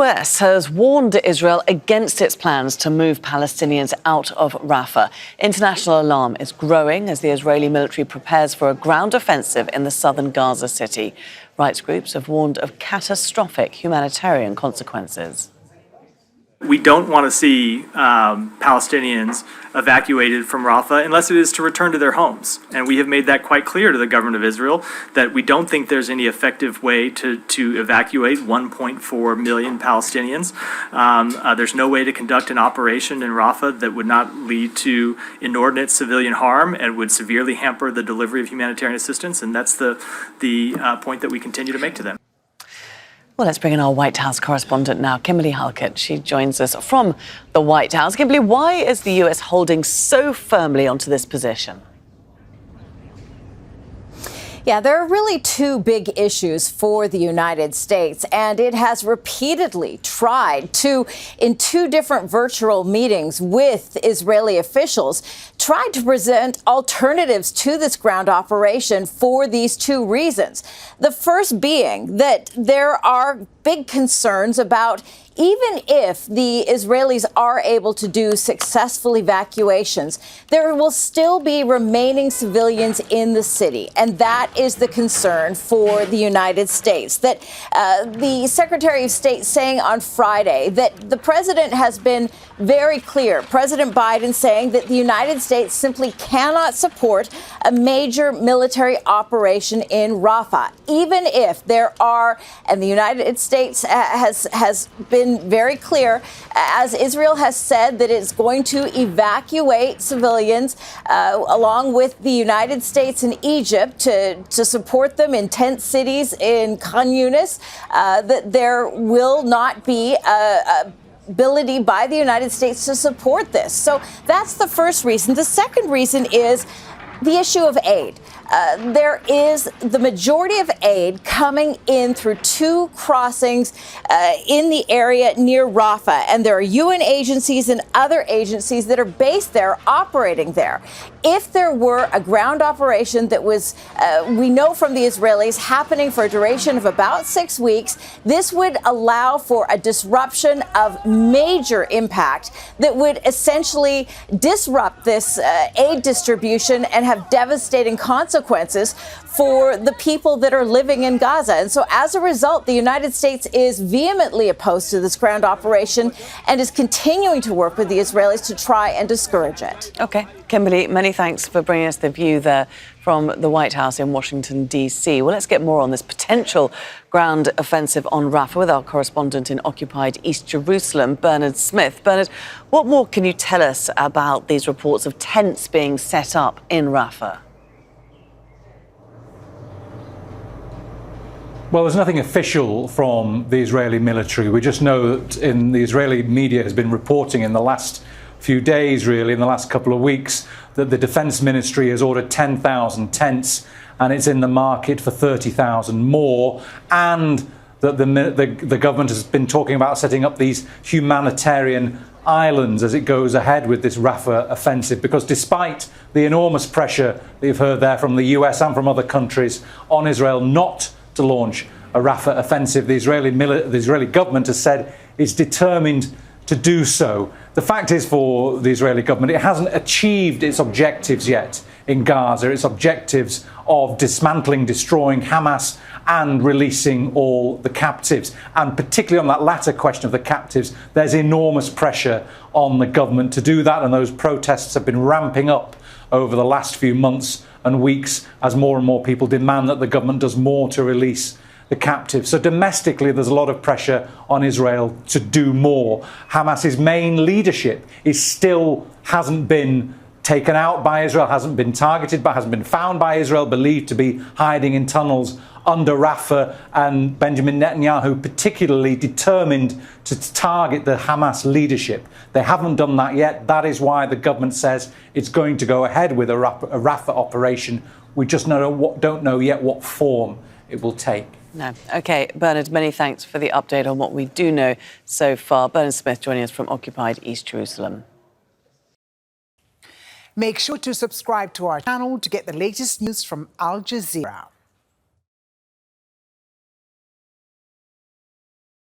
US has warned Israel against its plans to move Palestinians out of Rafah. International alarm is growing as the Israeli military prepares for a ground offensive in the southern Gaza city. Rights groups have warned of catastrophic humanitarian consequences. We don't want to see Palestinians evacuated from Rafah unless it is to return to their homes. And we have made that quite clear to the government of Israel that we don't think there's any effective way to evacuate 1.4 million Palestinians. There's no way to conduct an operation in Rafah that would not lead to inordinate civilian harm and would severely hamper the delivery of humanitarian assistance. And that's the point that we continue to make to them. Well, let's bring in our White House correspondent now, Kimberly Halkett. She joins us from the White House. Kimberly, why is the US holding so firmly onto this position? Yeah, there are really two big issues for the United States, and it has repeatedly tried to, in two different virtual meetings with Israeli officials, tried to present alternatives to this ground operation for these two reasons. The first being that there are big concerns about even if the Israelis are able to do successful evacuations, there will still be remaining civilians in the city. And that is the concern for the United States. That the Secretary of State saying on Friday that the president has been very clear, President Biden saying that the United States simply cannot support a major military operation in Rafah, even if there are, and the United States has been very clear, as Israel has said that it's going to evacuate civilians along with the United States and Egypt to support them in tent cities in Khan Yunis, that there will not be a ability by the United States to support this. So that's the first reason. The second reason is the issue of aid. There is the majority of aid coming in through two crossings in the area near Rafah. And there are UN agencies and other agencies that are based there, operating there. If there were a ground operation that was, we know from the Israelis, happening for a duration of about 6 weeks, this would allow for a disruption of major impact that would essentially disrupt this aid distribution and have devastating consequences for the people that are living in Gaza. And so as a result, the United States is vehemently opposed to this ground operation and is continuing to work with the Israelis to try and discourage it. OK, Kimberly, many thanks for bringing us the view there from the White House in Washington, D.C. Well, let's get more on this potential ground offensive on Rafah with our correspondent in occupied East Jerusalem, Bernard Smith. Bernard, what more can you tell us about these reports of tents being set up in Rafah? Well, there's nothing official from the Israeli military. We just know that the Israeli media has been reporting in the last few days, really, in the last couple of weeks, that the Defense Ministry has ordered 10,000 tents and it's in the market for 30,000 more, and that the government has been talking about setting up these humanitarian islands as it goes ahead with this Rafah offensive, because despite the enormous pressure that you've heard there from the US and from other countries on Israel not to launch a Rafah offensive, the Israeli government has said it's determined to do so. The fact is, for the Israeli government, it hasn't achieved its objectives yet in Gaza, its objectives of dismantling, destroying Hamas and releasing all the captives. And particularly on that latter question of the captives, there's enormous pressure on the government to do that, and those protests have been ramping up over the last few months and weeks as more and more people demand that the government does more to release the captives. So domestically, there's a lot of pressure on Israel to do more. Hamas's main leadership hasn't been taken out by Israel, hasn't been targeted, but hasn't been found by Israel, believed to be hiding in tunnels under Rafah, and Benjamin Netanyahu particularly determined to target the Hamas leadership. They haven't done that yet. That is why the government says it's going to go ahead with a Rafah operation. We just don't know yet what form it will take. No. OK, Bernard, many thanks for the update on what we do know so far. Bernard Smith joining us from occupied East Jerusalem. Make sure to subscribe to our channel to get the latest news from Al Jazeera.